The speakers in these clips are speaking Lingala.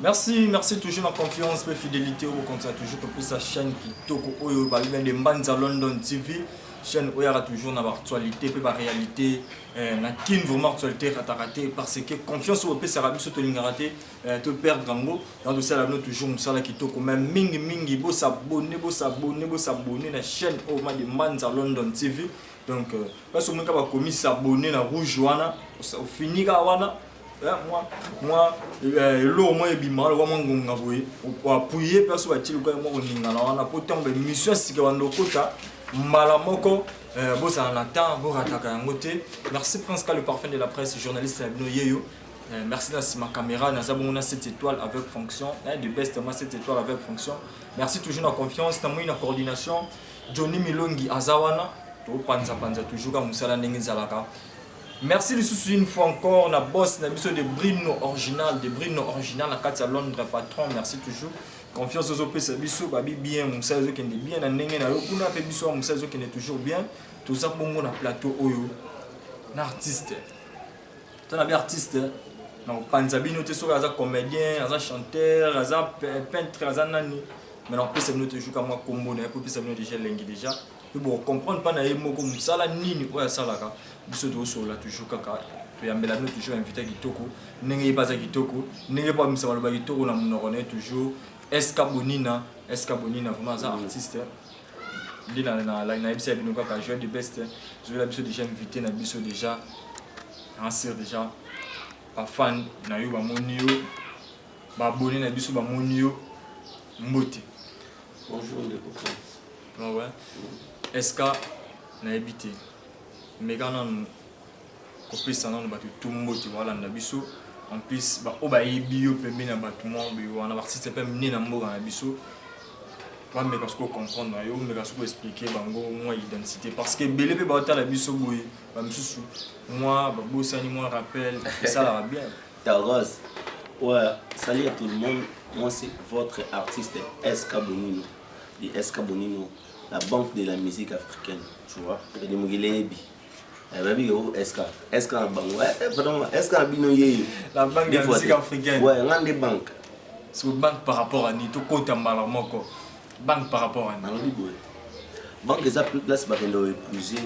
Merci toujours la confiance et la fidélité au continue toujours pour sa chaîne qui toko oyo ba bien de Mbanza London TV chaîne où il y aura toujours dans l'actualité et la réalité na kin vraiment actualité raté parce que confiance au PC Arabi surtout l'ingaraté te perdre gango dans ça là toujours ça là qui toko même mingi bo s'abonner la chaîne au ma de Mbanza London TV donc parce que mon ka commis s'abonner na rouge wana au finira wana moi l'eau moi bima le moi ngonga boye pour appuyer perso ba tili ko moi oninga na wana po tombe mission sika wando kota mbala moko bo ça en attend bo rataka yango te. Merci Prince Ka le parfum de la presse journaliste Abino Yeyo. Merci dans ma caméra na zabona 7 étoiles avec fonction de best moi 7 étoiles avec fonction. Merci toujours la confiance na moi na coordination Johnny Milongi Azawana to panza toujours comme ça la ndenge zalaka. Merci de soutenir une fois encore la boss na biso de Brino original na Katia Londres patron. Merci toujours confiance aux OP biso babi bien mon sazo qui est bien na ndenge na yo kuna pe biso mon sazo qui est toujours bien tout ça bongo na plateau oyo na artiste ton abi artiste na panza bino te so za comédien za chanteur za peintre za nani mais on peut se noter toujours comme moi combo na peut se noter déjà lengi déjà bon comprendre pas na yemo comme ça la nini oya salaka biso to so la toujours kaka to yambela no toujours invité kitoko ndenge pas za kitoko ndenge pas misa maloba kitoko na monoko na toujours Eska Bonina vraiment ça artiste dit na ibisa bino kaka joueur de best je vais la biso déjà invité na biso déjà en sir déjà pas fan na yo ba monio ba abonné na biso ba monio mbote bonjour les copains ouais Eska na habité mais quand on copie ça non ba tout mbote voilà na biso en plus ba o ba yebio pembe na bâtiment bi wana artiste pe mné na mboka na biso pas mais parce que comprendre yo mais parce que expliquer bango moi identité parce que belé pe ba la biso boye ba msusu moi ba bosani moi rappel ça la va bien ta rose ouais salut à tout le monde, moi c'est votre artiste Eska Bonino de Eska Bonino la banque de la musique africaine tu vois de Mugilebi. Baby Eska na banque ouais vraiment Eska bino yeyo la banque de la musique africaine ouais ngande banque c'est banque par rapport à ni to compte mbala moko banque par rapport à ni alors boy banque eza plus place bakendo épouser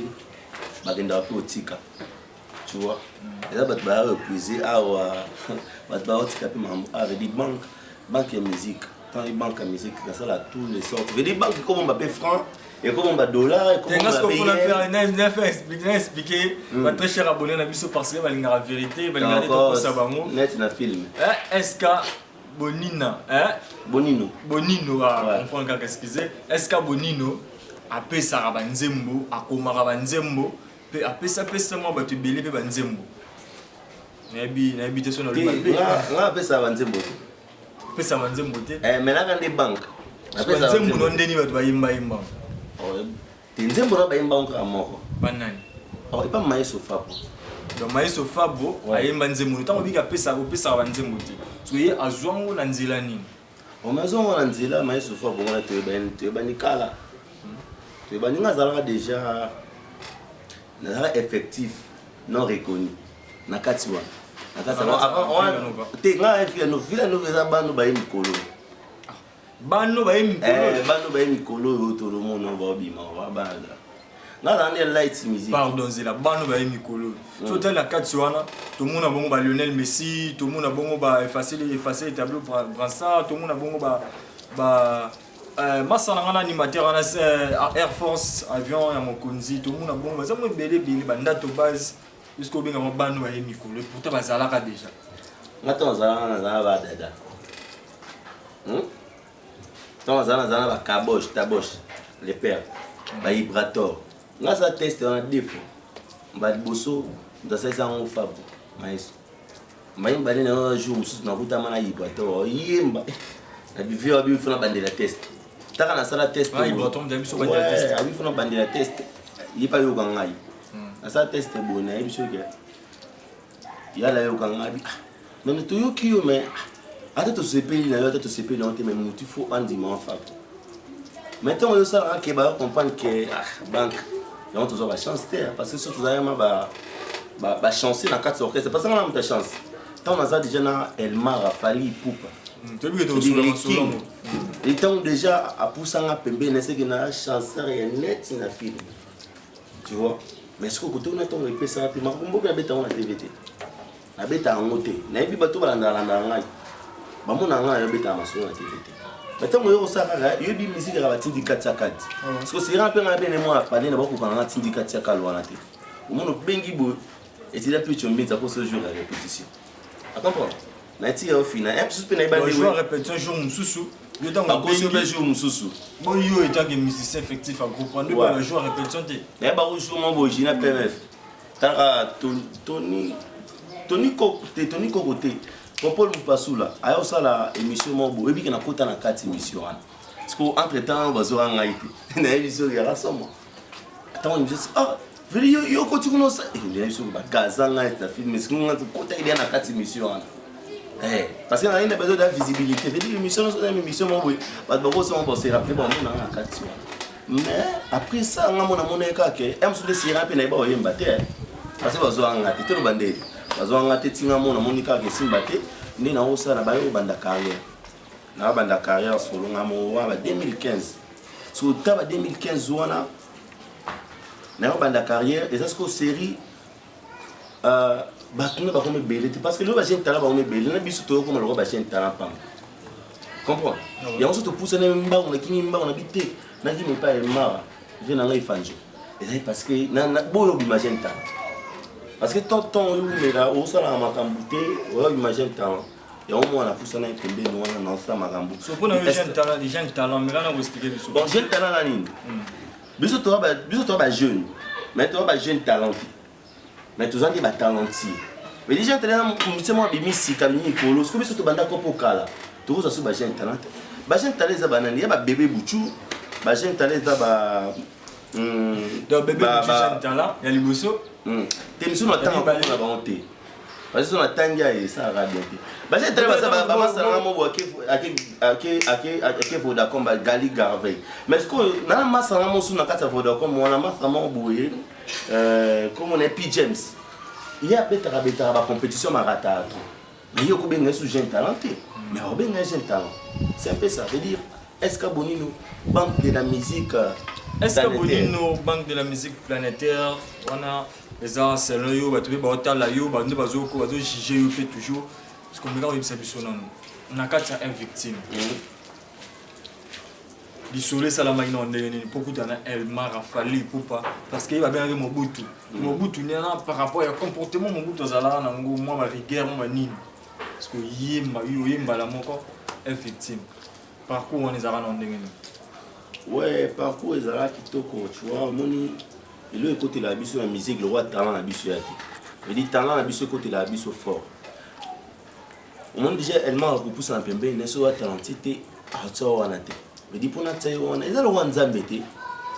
bakendo apotika tu vois eza bat ba épouser awa bat ba otika pe mambo avec des banque de musique tant les banques de musique ça là tous les sortes des banques comme Mbappé franc et comme un dollar et comme on va faire expliquer va très cher abonné na biso parce que va la vérité va regarder tout ça bango net na film Eska Bonina Bonino on prend quelqu'un excusez Eska Bonino apesa ba nzembo akomaka ba nzembo pe apesa moi ba te belé pe ba nzembo na bi te so na le nga apesa ba nzembo pesa ba nzembo te mais na ngande banque apesa nzembo no ndeni ba ba yimba nzembo na bayimba encore moko banani oh pas Maïso Fabro donc Maïso Fabro ayimba nzembo tango bika pesa ba nzembo te so ye azwango na nzela nini o mazongo na nzela Maïso Fabro na te bani kala te bani ngazala déjà na effectif non reconnu na katiwa na katiwa avant te nga efia no vila no veza bano bayimba kolo bano ba mikolo to le monde va bima va banda na dans light music pardon c'est la bano ba mikolo so tel la quatre wana tout le monde a bongo ba Lionel Messi tout le monde a bongo ba effacer les tableaux Brassard tout le monde a bongo ba masana ngana animateur na Air Force avion ya Mokonzi tout le monde a bongo ça mo belé ba ndato base jusqu'au benga bano ba mikolo pourtant bazalaka déjà ngato za ba dada tant zana ba taboche les pères ba vibrator nga ça test on a défaut ba bosso dans ça on fabo mais ba ni na jour mususu na buta mana vibrator yimba na bivio abi funa bandela test taka na sala test ba vibrator ndabi so bandela test abi funa bandela test yipa yo kangai na sa test bona yibi so ke yala yo kangai mais to yo kiyo mais attends tu sais payer là tu sais payer dans tes mêmes il faut un dimanche faire maintenant on ça que ba comprendre que banque donc tu as chance parce que surtout d'ailleurs ba chancer dans quatre orchestres parce que on a ta chance tant on a déjà na Elmar Fali Poupa Et donc déjà à Poussanga Pembe, c'est qu'il y a un chanceur et un net dans le film. Tu vois? Mais est-ce que quand on a ton épée, ça va être marrant. On va mettre en TVT. On va mettre en moté. On va mettre en TVT. On va mettre en TVT. Maintenant, on va faire une musique qui va être indicate à 4. Parce que c'est un peu un peu de moi, pas de beaucoup quand on a indicate à 4. On va bengi bo et c'est là plus tu mets ça pour ce jour la répétition. À comprendre? Nati au final, un peu na ba jouer répétition jour mususu. Yo tant on bengi jour mususu. Bon yo étant que musicien effectif à groupe, on doit jouer répétition té. Mais ba jour mon bojina PMF. Tara Tony Kokoté. Pour Paul Moupassoula, ayo sala émission mon bo et puis qu'on a kota na 4 émissions. Parce que entre temps on va zo nga été. Na émission ya rassemble. Tant on me dit ah yo continue ça. Il y a sur ba gazanga et la film mais ce qu'on a kota il y a na 4 émissions. Parce qu'on a une besoin de visibilité. Veut dire l'émission c'est une émission mon bo. Ba boko ça on va se rappeler bon on a 4. Mais après ça on a mon eka que aime sur les sirap na ba oyemba te. Parce que ba zo nga te to bandé. Bazwanga tetinga mona monika ke simbate ndi na osala bayo banda carrière na banda carrière solo ngamo wa 2015 so taba 2015 wana na banda carrière et ça c'est série batuna ba comme belé parce que le ba jeune talent ba comme belé na biso to comme le ba jeune talent pam comprends et on se te pousse na mba on a kimi mba on a bité na kimi pas mara vient na ifanjo et c'est parce que na boyo bi jeune talent. Parce que tant que là, on s'en a macambouté, on imagine talent. Et au moins on a poussé un peu nous on a ça macambou. So pour les jeunes talents, mais là on va expliquer du bon jeune talent là ni. Biso toi ba jeune. Mais toi ba jeune talent. Mais tous gens qui ba talentier. Mais les jeunes talents c'est moi bimi si kamini kolo, ce que biso to banda ko pokala. To ko so ba jeune talent. Ba jeune talent za banani, ya ba bébé bouchou. Ba jeune talent za ba donc bébé jeune talent, il y a liboso. Témission na tanga ba na bonté. Parce que on attend ya ça va bien. Ba j'ai très ba ba masala mo bo ake Vodacom ba Gali Garvey. Mais ce que na masala mo suna kata Vodacom on a masala mo boye comme on est P James. Il y a betara ba compétition marata. Mais yo ko benga sous jeune talenté. Mais on benga jeune talent. C'est un peu ça veut dire est-ce que Bonino banque de la musique est-ce que Bonino banque de la musique planétaire on a les gens c'est là yo ba tu ba hôtel là yo ba ne ba zo ko ba zo juger yo fait toujours parce qu'on regarde une service on a quatre un victime l'isolé ça la main on est beaucoup dans elle m'a rafalé pour pas parce qu'il va bien avec Mobutu n'est là par rapport au comportement Mobutu zala na ngo moi ma rigueur moi nini parce que yemba la moko un victime parcours on est à rendre ouais parcours est à kitoko tu vois moni et le côté la biso la musique le roi talent la biso yaki et dit talent la biso côté la biso fort on m'a déjà elle m'a repoussé en pembe ne soit talentité à toi on a été mais dit pour notre on est là le roi nzambete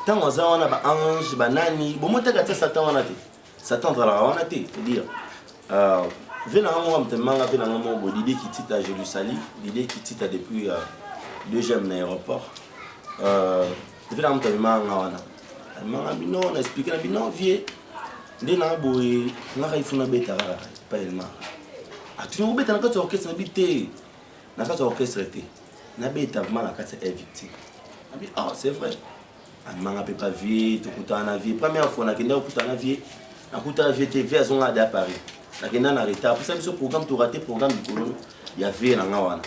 tant on a ba ange ba nani bon moi t'as Satan on a été Satan dans la on a été c'est dire venant moi me manga venant moi bo l'idée qui titre à Jérusalem l'idée qui titre depuis deuxième aéroport venant me manga on a non, on a expliqué non vieux ndé na boye ngaka ifuna beta kaka pas elma atu beta na kati orchestre na bité na kati orchestre té na beta vraiment na kati invité abi ah c'est vrai amanga peut pas vieux to kuta na vieux première fois na kenda kuta na vieux na kuta vieux TV azonga à Paris na kenda na retard pour ça ce programme to raté programme du colon il y avait na ngawana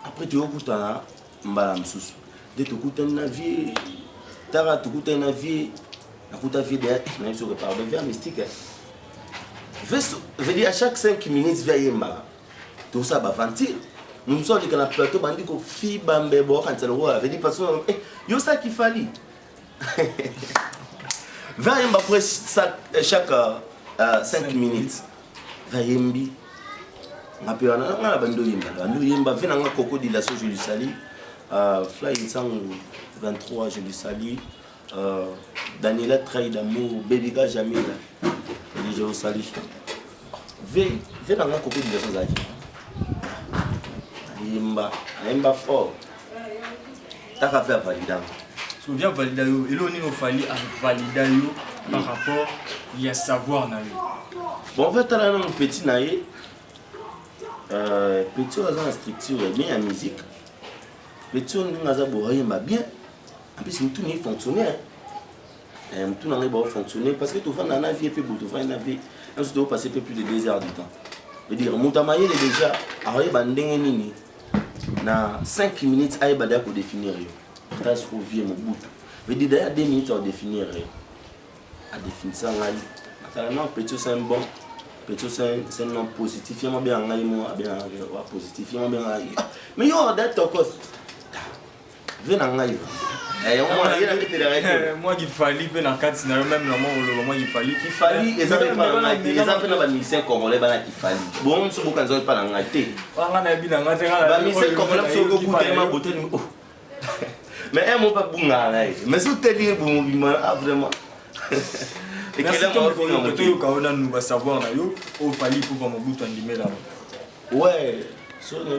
après tu kuta na mbala msusu de to kuta na vieux Tara tukuta na vie nakuta vie derrière na sur par vers mystique veut dire à chaque 5 minutes via yemba tout ça va ventir nous sommes dans le plateau bandi ko fi bambe bo quand le roi veut dire parce que yo ça qui fallait va yemba pour chaque 5 minutes va yembi ngapela na bando yemba vena nga crocodile la so je lui salue Fly Insang 23, je lui salue. Daniela Trahi d'amour, Bébiga Jamila, je vous salue. Viens dans la copie de la société. Imba fort. T'as qu'à faire validant. Si vous venez valider, il nous fallait valider par rapport à savoir. Bon, en fait, tu as un petit naïe. Petit dans la structure bien la musique. Petit on a bien. En plus tout n'est fonctionner. Tout n'a pas fonctionné parce que tout va dans la vie et puis tout va dans la vie. On se doit passer plus de 2 heures du temps. Je veux dire Moutamaye est déjà arrivé à nini. Na 5 minutes à pour définir. Ça se revient mon bout. Je veux dire d'ailleurs 2 minutes à définir. À définir ça non Petit c'est un bon. Petit c'est un nom positif. Il m'a bien moi bien positif. Il m'a bien mais yo that talk us. Viens en live. Moi qui fallait bien en 4 scénarios même le moment il fallait ils avaient pas les enfants dans musicien congolais bana qui fallait bon ce beaucoup quand pas la ngate on a bien ngate la musicien congolais so beaucoup tellement beauté mais un mot pas bunga là mais sous télé bon vraiment et quel est mon point que tu as nous va savoir là yo au fallait pour mon bout animé là ouais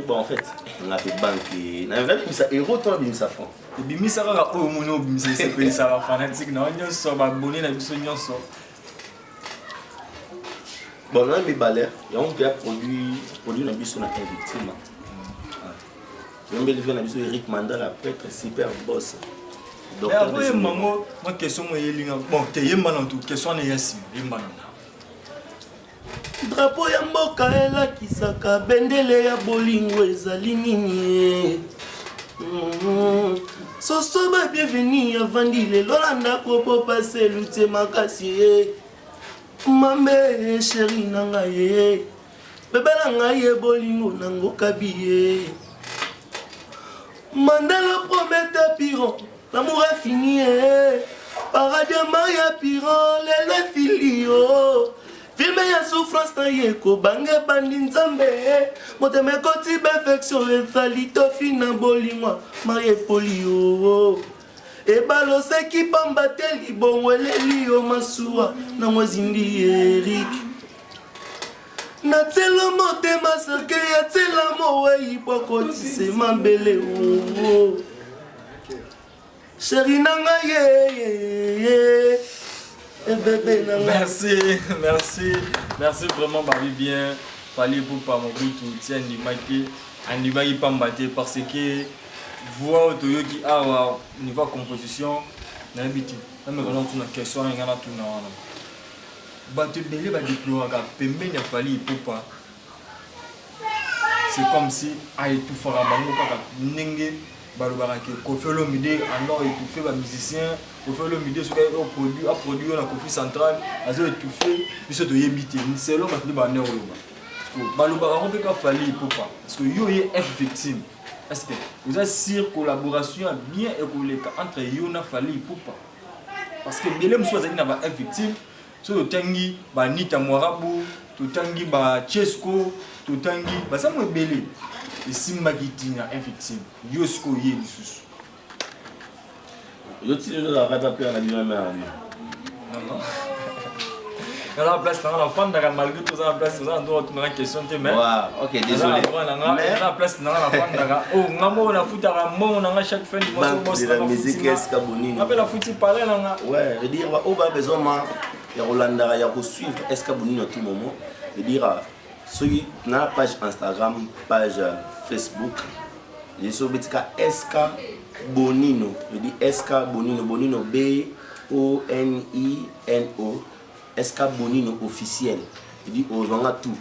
bon en fait on a fait banque na vrai ça héros toi bien ça fond et bimi ça va au mono bimi c'est pays ça va fanatique na on so ba bonné na biso nyonso bon là mes balais il y a un qui a produit na biso na victime on me lever na biso Eric Mandala prêtre super boss docteur de maman moi question moi yelinga bon te yemba na tout question na yasi yemba na drapeau ya mboka elakisaka bendele ya bolingo ezali nini soso ba bienvenue avandi lelo na ndako po pase lutie makasi mambe chéri na ngai bebela ngai bolingo nango kabiye Mandela promette Piron l'amour est fini paradis Maria Piron les filio filme ya souffrance na yeko bange bandi nzambe motema koti perfection efali tofina bolimwa marie polio ebaloseki pamba te libongo eleli yo masuwa na mwezindi Eric natela motema sake ya tela mowei pokotise mabele chéri nanga ye merci vraiment Babi bien fallait pour pas mon goût tiens Ndimaki pambate parce que voix autoyo qui a niveau composition na biti même quand on a question ngana tout na wana bato belé ba déployer pembeni ya fallait pour c'est comme si a étouffer bango kaka ndenge balobaka ke Koffi Olomide alors étouffé ba musicien Koffi Olomide ce qu'il a produit na Kofi Central azo étouffé biso to yebité c'est l'homme qui ba ne oloba balobaka on peut pas fallait pour pas parce que yo est victime est-ce que vous avez sûr collaboration bien écoulée entre yo na fallait pour pas parce que belem soit na ba victime so to tangi ba Nita Morabu to tangi ba Chesco to tangi ba ça mo belé et simba gitina victime yo sko ye lisusu yo ti le la rata pe na bien mais non dans la place dans la femme dans malgré tout ça la place ça on doit une question te mais OK désolé mais la place dans la femme dans oh ngamo na futa ra mo na chaque fin du mois boss la musique est Bonini appelle la futi parler là ouais je dire on va besoin ya Rolanda ya ko suivre est Bonini à tout moment je dire sur la page Instagram page Facebook je suis betika SK Bonino je dis SK Bonino Bonino BONINO SK Bonino officiel je dis aux gens tout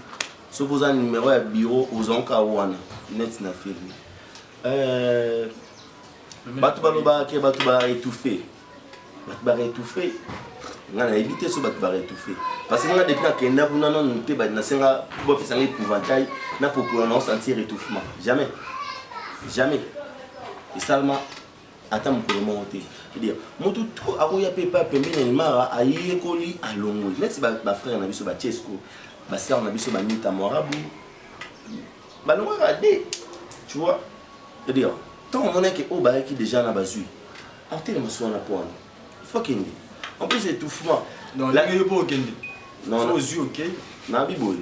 si vous avez un numéro de bureau aux gens kawana net na film batu baloba ke batu ba étouffé ngana éviter so batu ba étouffé parce que ngana depuis na kenda kuna non te ba na senga bo pesa ngi épouvantail na pour non sentir étouffement jamais et seulement attends mon pour monter je veux dire moto tout akoya pepa pembeni ni mara ayekoli alongo net si ba frère na biso ba Chesco ba sœur na biso ba Nita Morabu ba longo radé tu vois je veux dire tant on est que au ba qui déjà na bazui arté le maso na point il faut qu'il en plus étouffement non là il faut qu'il non aux yeux OK na biboli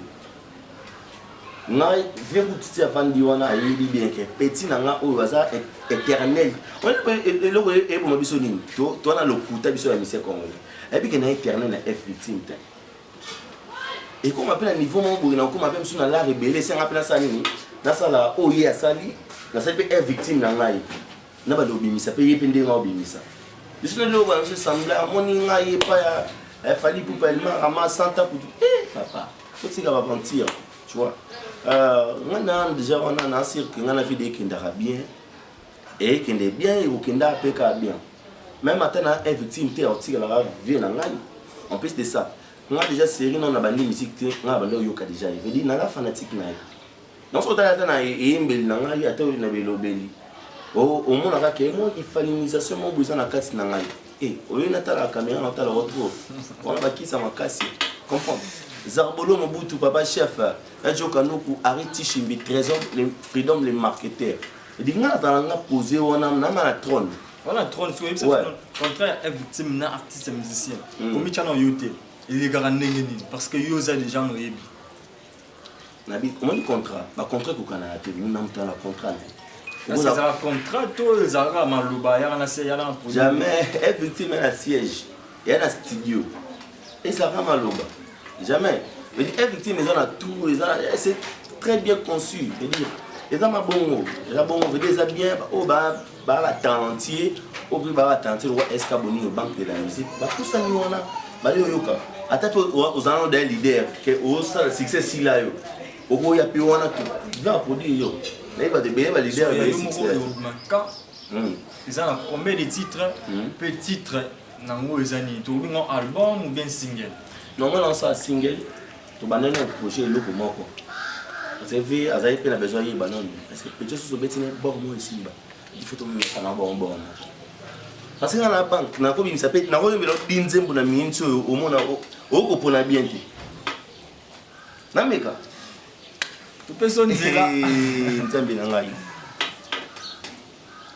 ngai veut tout avant diwana ayebi bien que petit nanga o baza éternel on peut le et pour biso nini to na lokuta biso ya mission congolais et puis que na éternel na F victime et comme appelle à niveau mon bourg comme appelle sur la rebelle c'est rappelle ça nini na sala o ye asali na sali be victime na ngai na ba lobimisa pe ye pende nga obimisa je suis là où je semble à mon ngai pa ya fali pour pas ma rama santa pour papa faut que va mentir tu vois on a déjà on a cirque on a vu des kindara bien et qui est bien et qui n'a pas bien même maintenant un victime t'es aussi la vie na ngai en plus de ça on a déjà série non na bandi musique on a bandi yoka déjà il veut dire na fanatique na non so ta na e mbeli na ngai ata na belobeli au monde aka ke moi il falinisation mo besoin na kati na ngai et au lieu na ta la caméra na ta la retour on va qui ça makasi comprendre Zarbolo Mobutu papa chef Adjo Kanoku arrêté chimbi trésor les freedom les marketeurs il dit nga ta nga poser on a na trône voilà trône sur ça contraire est victime na artiste musicien comme tu as yoté il est garanti parce que yo za déjà no yebi nabi comment le contrat ba contrat ko kana te nous n'avons pas la contrat c'est un contrat to ezara maluba ya na se ya na jamais est victime na siège et na studio et ça va maluba jamais mais est victime ils ont tout c'est très bien conçu je veux dire ils ont ma bon veut dire ça bien oh ba la talentier au plus ba talentier est-ce qu'abonné au banque de la musique ba tout ça nous on a ba yoka ata to aux allons des leaders que au ça succès si là yo au ya pi wana tout va produire yo mais ba de bien ba leader de succès ils ont combien de titres petit titre nango ezani to bingo album ou bien single non on lance un single to banana projet loko moko c'est vrai azai pe na besoin yi banane parce que peut-être so betine bon moi ici ba il faut to me kana bon parce que dans la banque na ko bi s'appelle na ko bi lo dinzembo na minso o mona o ko pona bien ti na meka to personne zela nzambe na ngai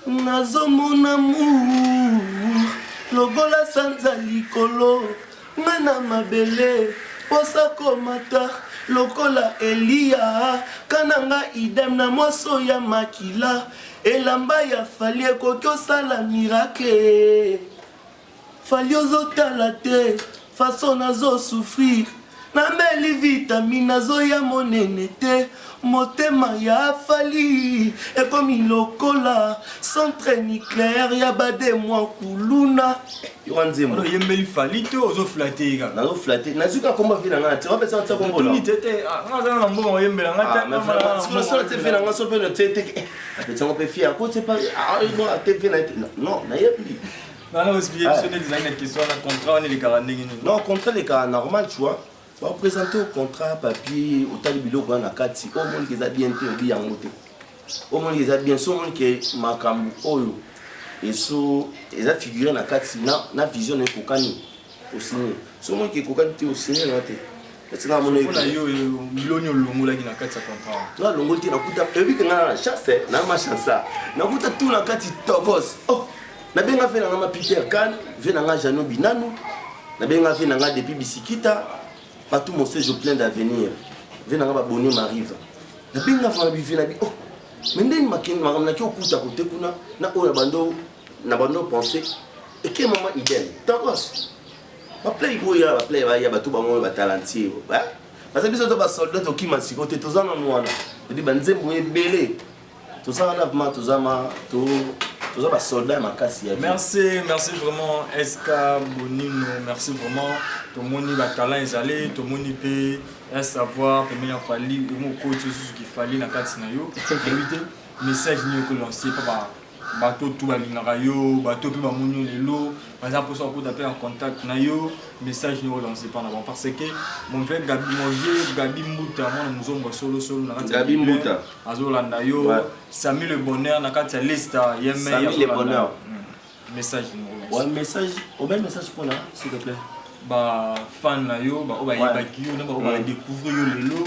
nazomona mu logola sanza likolo ngana mabele posa komata lokola Elia kananga idem na moso ya makila elamba ya fali ekoki osala miracle fali ozotala te façon nazo souffrir nameli vitamine nazoya monene te motema ya fali ekomi lokola centre nucléaire ya bade mwa kuluna yoanzemo yembeli fali te ozo flatter ka nazo flatter nazuka komba vina ngana te wapesa ntsa kombo la tete ngana na mbongo yembela ngata na so te vina ngana so pe no tete apetsa ngo pe fia ko te pa no te vina non na yepi non non expliquer sur des questions na contrat on est les caranding non contrat les cas normal tu vois va présenter au contrat papier au talibilo kwa na kati au monde qui a bien te bi yango te au monde qui a bien so monde qui makambu oyo et so eza figurer na kati na vision ne kokani au signer so monde qui kokani te au signer na te c'est na mon na yo milonyo longola ki na kati ya contrat na longola te na kuta ebi que na chance na ma chance na kuta tout na kati togos oh na benga fe na ma Peter Kan ve na nga Jano Binanu na benga fe na nga depuis Bisikita partout mon séjour plein d'avenir venanga ba bonheur m'arrive na binga fa na bivi na bi oh mais ndeni makeni makamna ki okuta kote kuna na oya na bando penser et que maman idem tokos ba play boya ba play ba ya ba tout ba mo ba talentier ba parce que biso to ba soldat to kima siko te tozana mwana di banzembo ebele tozana na ma tozama to tous les soldats makasi. Merci vraiment Eska Bonino, merci vraiment tout le monde va talent allé, tout le monde peut savoir que il fallait mon coach ce qu'il fallait na kati na yo. Éviter message ni ko lancer pas bateau tout ba lingara yo, bateau pe ba monyo lelo, par exemple pour ça pour taper en contact na yo, message ni ko lancer pas avant parce que mon frère Gabi Mbuta moi nous sommes solo na kati Gabi Mbuta azolanda yo Samy le bonheur na kati ya lista yemme Samy le bonheur message ni ouais message au même message pour là s'il te plaît ba fan na yo ba oba yeba ki yo na ba oba découvrir yo lelo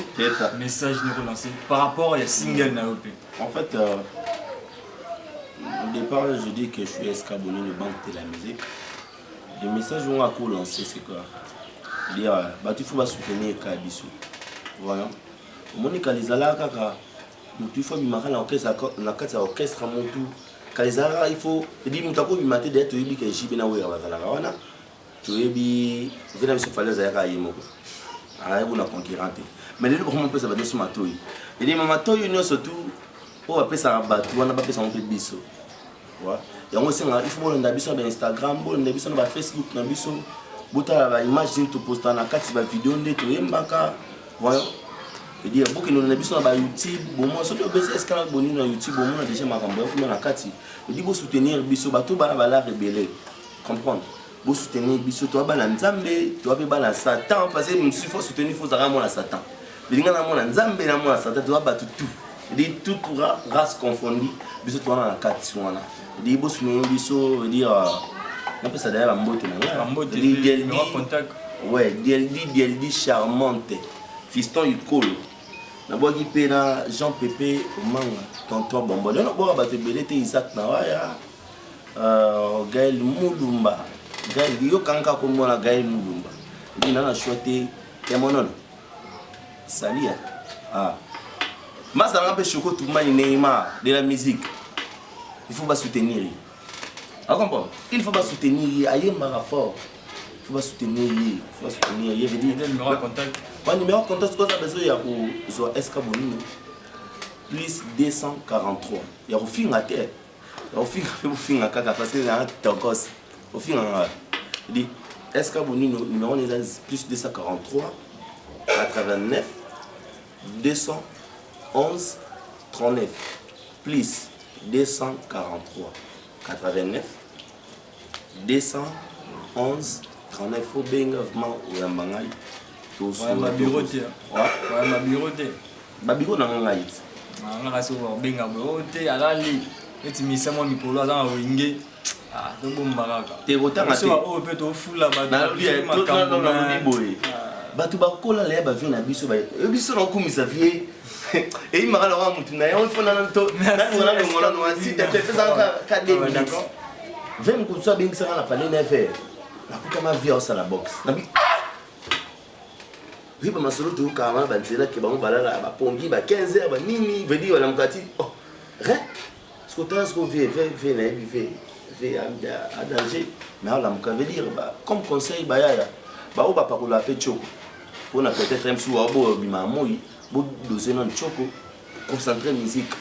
message ni ko lancer par rapport à single na yo. En fait au départ, je dis que je suis Eska Bonino, le banque de la musique. Le message qu'on a lancé, c'est quoi? Dire, il faut soutenir Kabisu. Voilà. Au moment où les Alaka, il faut que l'orchestre orchestre il faut dire que il maté d'être tu que j'y bien à tu es bien, on a concurrenté. Mais les gens qui ont fait ça, c'est Matoy. Et les Matoy, nous surtout, on va faire ça en bateau, on va faire ça en biso. Il faut que biso sur Instagram, biso sur Facebook, biso bota image tu poster na kati ba vidéo ndeto yembaka. Voilà. Et dire beaucoup nous biso na YouTube, bon moi surtout bese escala boni na YouTube, bon moi déjà makambo ya na kati. Il dit bo soutenir biso bato ba la rebeller. Comprendre. Bo soutenir biso to ba na Nzambe, to ba na Satan parce que il faut soutenir faut zara moi Satan. Bilinga na moi Nzambe na moi Satan to ba tout. Il dit toute race confondue, biso to na kati wana. Il dit bo soutenir biso, dire on peut ça d'ailleurs Mbote na. Mbote il contact. Ouais, dit charmante. Fiston Yukolo. Na bogi pe na Jean Pépé Omanga, tonton Bombo. Na boga ba te belete Isaac na waya. Gaël Mulumba. Gaël yo kanka ko mona Gaël Mulumba. Ndi na choté kemonon. Salia. Ah. Masa na pe choko tout mani Neymar de la musique. Il faut pas soutenir. Ah comprends? Il faut pas soutenir ayemba fort. Il faut pas soutenir, il faut soutenir. Il veut dire numéro de contact. Mon numéro de contact, c'est quoi ça besoin? Il y a pour SK Bonino plus 243. Il y a au fin à terre. Il y a au fin à caca parce que il y a un tocos. Au fin à dit SK Bonino numéro plus 243 89 211 39 plus 243 89 211 39 faut bien vraiment ou un bangai tout ça ma bureau té ouais ma bureau té ba bureau na ngai na raso ba benga bureau té alali eti misamo mikolo azanga winge ah to bombaraka te rotanga te so o pe to fula ba na bien tout na boy ba tu ba kola le ba vina biso ba biso na komisa vie et il m'a alors mutu na on fona na to na ngona ngona no asi te te ça ka de d'accord vem ko so bengi ça na palais na faire la kuka ma vie au la boxe na bi riba masolo to kama ba nzela ke ba mo balala ba pongi ba 15h ba nini veut dire la mukati oh rien ce que tu qu'on vient na vi à danger mais la muka veut dire ba comme conseil ba ya ba o ba pa ko la pe choko pour na peut-être même sou abo bima moi bo doser non choko concentrer musique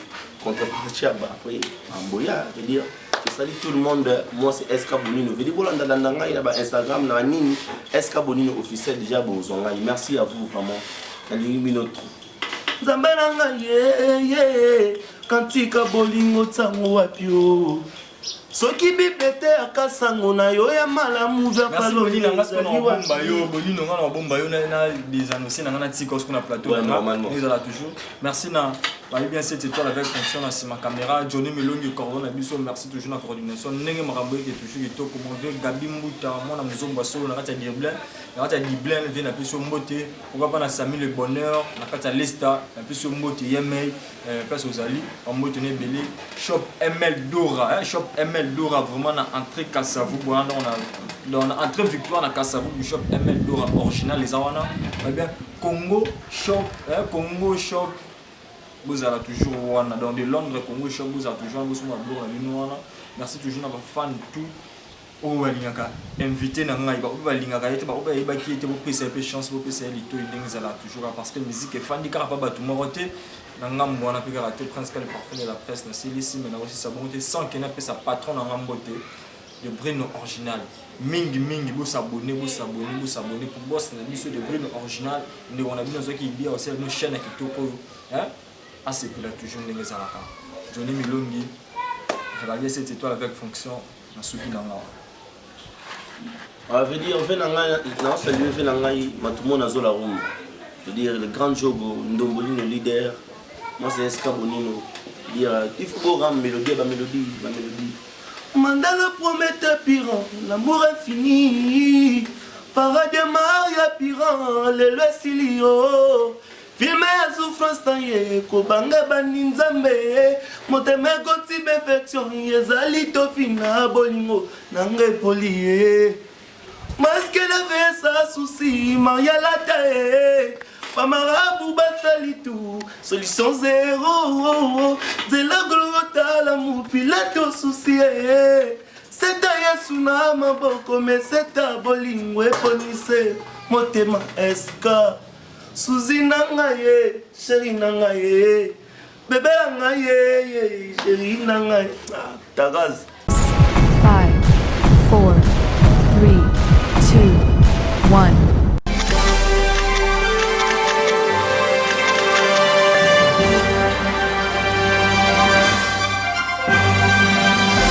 contre chaba après amboya veut dire je salue tout le monde. Moi c'est SK Bonino. Vous dites bolanda dandanga il y a Instagram na nini SK Bonino officiel déjà bozonga. Merci à vous vraiment. Nali minute. Zambalanga ye kantika bolingo tsango wapio. Soki bibete akasango na yo ya malamu vers palo ni nga ce qu'on bomba yo bolino nga na bomba yo na des annoncés na na tiko ce qu'on a plateau normalement. Ils là toujours. Merci na ba bien cette étoile avec fonction na ma caméra Johnny Melongi coordonne biso merci toujours na coordination ndenge makambo ke toujours to comment dire Gabi Mbuta moi na muzomba solo na kata Diblin na kata Diblin vient na biso mbote pourquoi pas na Sami le bonheur na kata Lesta na biso mbote yemei place aux ali en mbote ne belé shop ML Dora shop ML Dora vraiment na entrée Kassavou on a entrée victoire na Kassavou du shop ML Dora original les awana bien Congo shop vous avez toujours dans de Londres Congo shop vous avez toujours vous wana merci toujours na ba fan tout o balingaka invité na ngai ba balingaka ete ba ba ki ete bo pesa pe chance bo pesa lito indengzala toujours parce que musique est fan dikara pa batu morote na ngambo wana pe karaté prince le parfum de la presse na silisi mais na aussi sa bonté sans que na pe sa patron na ngambote de Bruno original mingi bo s'abonner pour boss na biso de Bruno original ndé on a bien zo ki bien aussi nos chaînes kitoko hein à c'est pour la toujours ndengzala ka Johnny Milongi réveiller cette étoile avec fonction na souki na nga on veut dire fait na saluer fait na ngai matumo na zola room je veux dire le grand jogo ndomboli le leader moi c'est SK Bonino dire il faut rendre mélodie ba mélodie Mandala promet Piran l'amour est fini paradis Maria Piran le silio filme ya souffrance taye ko banga baninzambe moteme goti perfection yezali to fina bolingo nanga polié masque la vie sa souci Maria la taye Pamarabu batali tout solution zéro de la glota l'amour pilato souci c'est à Yasuna maboko mais c'est à bolingo eponise motema SK Suzy nangaye, chérie nangaye. Bébé nangaye, chérie nangaye. Tagaz. Bye.